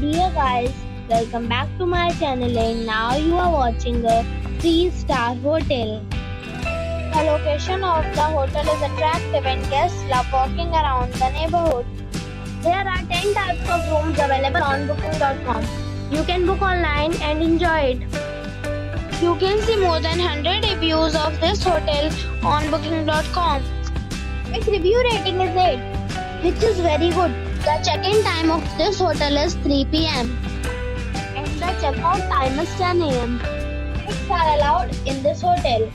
Dear guys, welcome back to my channel and now you are watching a 3-star hotel. The location of the hotel is attractive and guests love walking around the neighborhood. There are 10 types of rooms available on booking.com. You can book online and enjoy it. You can see more than 100 reviews of this hotel on booking.com. Its review rating is 8, which is very good. The check-in time of this hotel is 3 p.m. and the check-out time is 10 a.m. Pets are allowed in this hotel.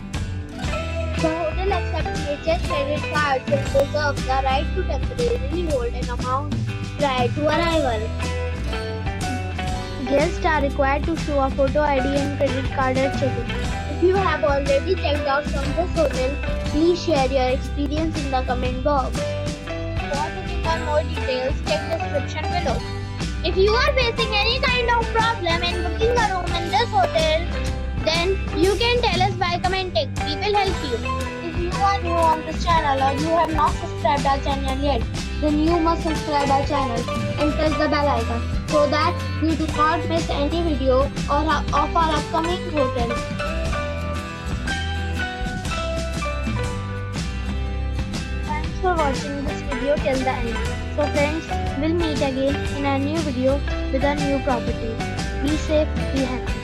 The hotel accepts major credit cards and reserves the right to temporarily hold an amount prior to arrival. Guests are required to show a photo ID and credit card at check-in. If you have already checked out from this hotel, please share your experience in the comment box. For more details, check description below. If you are facing any kind of problem in booking a room in this hotel, then you can tell us by commenting. We will help you. If you are new on this channel or you have not subscribed our channel yet, then you must subscribe our channel and press the bell icon so that you do not miss any video of our upcoming hotel. Thanks for watching this video till the end. So friends, we'll meet again in a new video with a new property. Be safe, be happy.